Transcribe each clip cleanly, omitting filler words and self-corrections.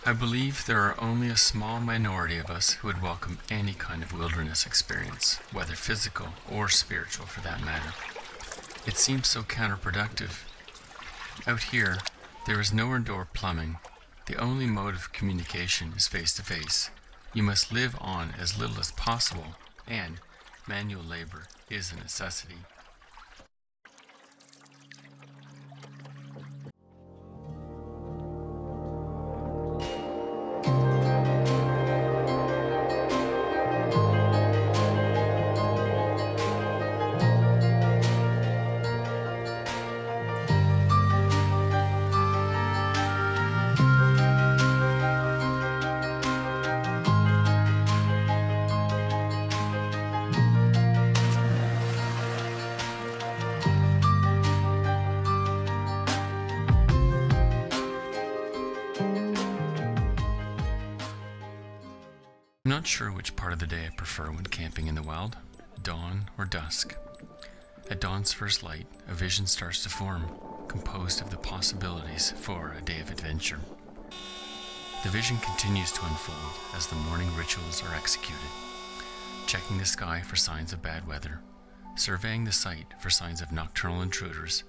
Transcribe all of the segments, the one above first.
I believe there are only a small minority of us who would welcome any kind of wilderness experience, whether physical or spiritual for that matter. It seems so counterproductive. Out here, there is no indoor plumbing. The only mode of communication is face-to-face. You must live on as little as possible, and manual labor is a necessity. I'm not sure which part of the day I prefer when camping in the wild, dawn or dusk. At dawn's first light, a vision starts to form, composed of the possibilities for a day of adventure. The vision continues to unfold as the morning rituals are executed, checking the sky for signs of bad weather, surveying the site for signs of nocturnal intruders,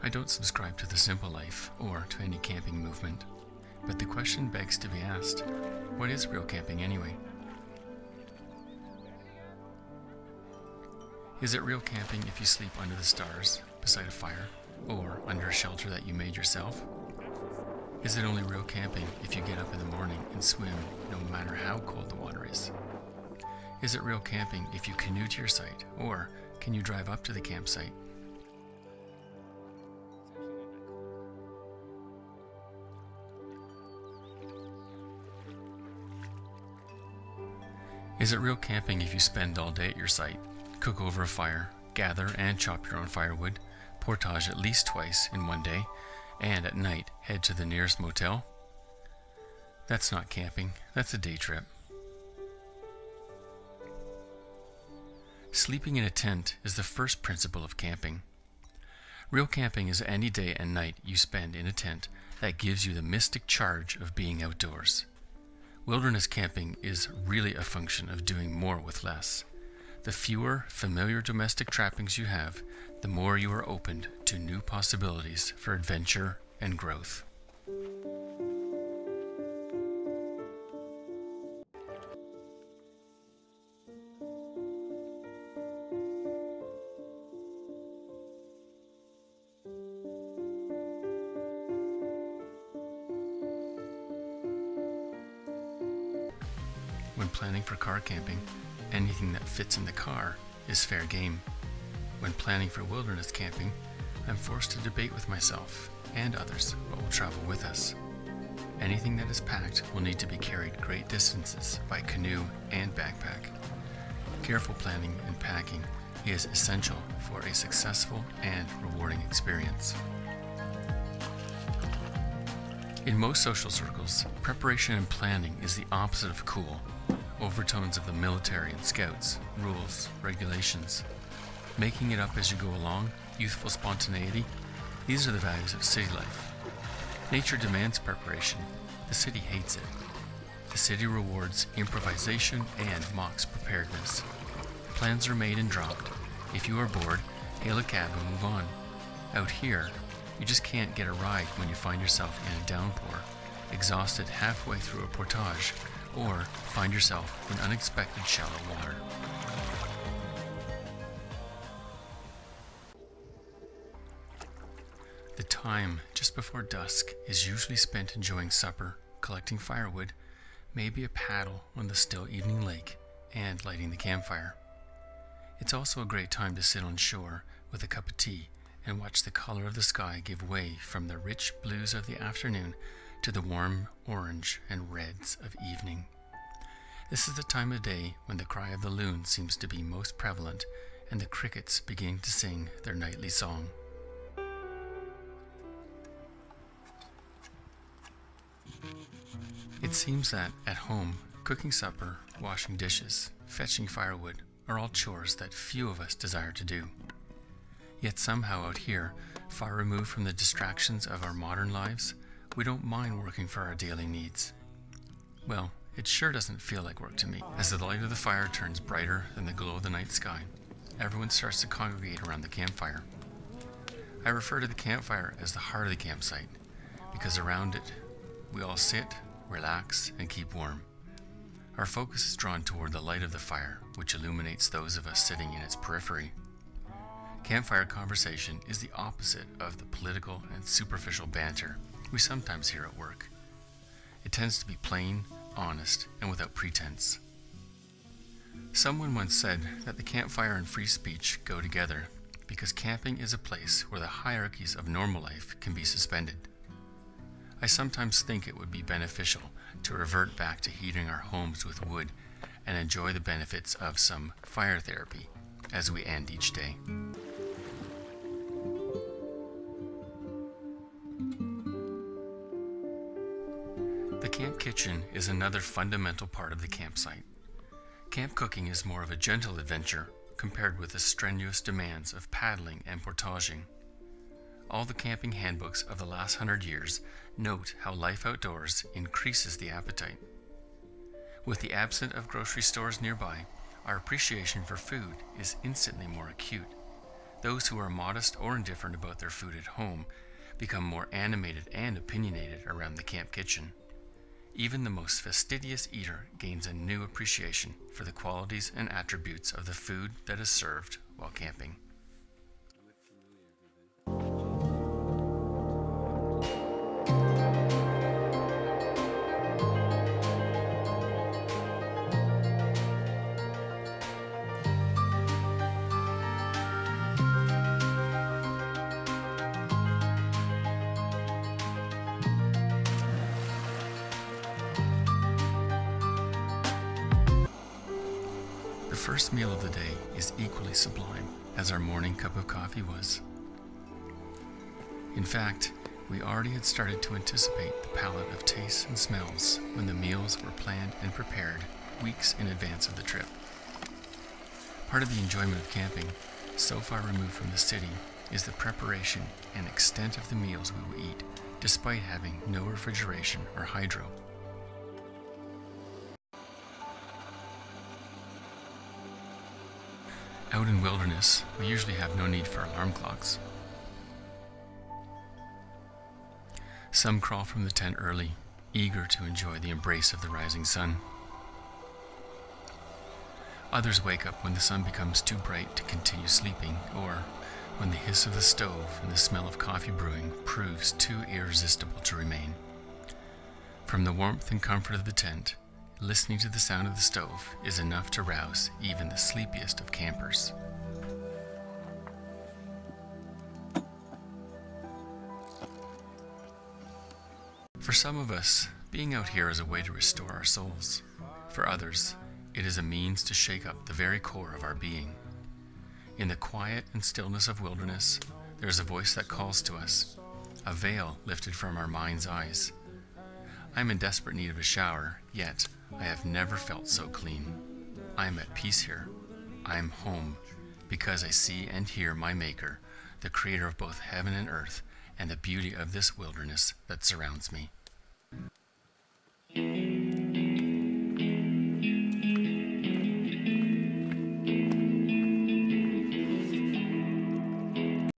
I don't subscribe to the simple life or to any camping movement, but the question begs to be asked, what is real camping anyway? Is it real camping if you sleep under the stars, beside a fire, or under a shelter that you made yourself? Is it only real camping if you get up in the morning and swim no matter how cold the water is? Is it real camping if you canoe to your site, or can you drive up to the campsite? Is it real camping if you spend all day at your site, cook over a fire, gather and chop your own firewood, portage at least twice in one day, and at night head to the nearest motel? That's not camping, that's a day trip. Sleeping in a tent is the first principle of camping. Real camping is any day and night you spend in a tent that gives you the mystic charge of being outdoors. Wilderness camping is really a function of doing more with less. The fewer familiar domestic trappings you have, the more you are opened to new possibilities for adventure and growth. When planning for car camping, anything that fits in the car is fair game. When planning for wilderness camping, I'm forced to debate with myself and others what will travel with us. Anything that is packed will need to be carried great distances by canoe and backpack. Careful planning and packing is essential for a successful and rewarding experience. In most social circles, preparation and planning is the opposite of cool. Overtones of the military and scouts, rules, regulations. Making it up as you go along, youthful spontaneity, these are the values of city life. Nature demands preparation, the city hates it. The city rewards improvisation and mocks preparedness. Plans are made and dropped. If you are bored, hail a cab and move on. Out here, you just can't get a ride when you find yourself in a downpour, exhausted halfway through a portage, or find yourself in unexpected shallow water. The time just before dusk is usually spent enjoying supper, collecting firewood, maybe a paddle on the still evening lake, and lighting the campfire. It's also a great time to sit on shore with a cup of tea and watch the color of the sky give way from the rich blues of the afternoon to the warm orange and reds of evening. This is the time of day when the cry of the loon seems to be most prevalent and the crickets begin to sing their nightly song. It seems that at home, cooking supper, washing dishes, fetching firewood are all chores that few of us desire to do. Yet somehow out here, far removed from the distractions of our modern lives, we don't mind working for our daily needs. Well, it sure doesn't feel like work to me. As the light of the fire turns brighter than the glow of the night sky, everyone starts to congregate around the campfire. I refer to the campfire as the heart of the campsite, because around it, we all sit, relax, and keep warm. Our focus is drawn toward the light of the fire, which illuminates those of us sitting in its periphery. Campfire conversation is the opposite of the political and superficial banter we sometimes hear at work. It tends to be plain, honest, and without pretense. Someone once said that the campfire and free speech go together because camping is a place where the hierarchies of normal life can be suspended. I sometimes think it would be beneficial to revert back to heating our homes with wood and enjoy the benefits of some fire therapy as we end each day. The camp kitchen is another fundamental part of the campsite. Camp cooking is more of a gentle adventure compared with the strenuous demands of paddling and portaging. All the camping handbooks of the last 100 years note how life outdoors increases the appetite. With the absence of grocery stores nearby, our appreciation for food is instantly more acute. Those who are modest or indifferent about their food at home become more animated and opinionated around the camp kitchen. Even the most fastidious eater gains a new appreciation for the qualities and attributes of the food that is served while camping. The first meal of the day is equally sublime as our morning cup of coffee was. In fact, we already had started to anticipate the palette of tastes and smells when the meals were planned and prepared weeks in advance of the trip. Part of the enjoyment of camping, so far removed from the city, is the preparation and extent of the meals we will eat, despite having no refrigeration or hydro. Out in wilderness, we usually have no need for alarm clocks. Some crawl from the tent early, eager to enjoy the embrace of the rising sun. Others wake up when the sun becomes too bright to continue sleeping, or when the hiss of the stove and the smell of coffee brewing proves too irresistible to remain. From the warmth and comfort of the tent, listening to the sound of the stove is enough to rouse even the sleepiest of campers. For some of us, being out here is a way to restore our souls. For others, it is a means to shake up the very core of our being. In the quiet and stillness of wilderness, there is a voice that calls to us, a veil lifted from our mind's eyes. I am in desperate need of a shower, yet I have never felt so clean. I am at peace here. I am home, because I see and hear my Maker, the Creator of both heaven and earth, and the beauty of this wilderness that surrounds me.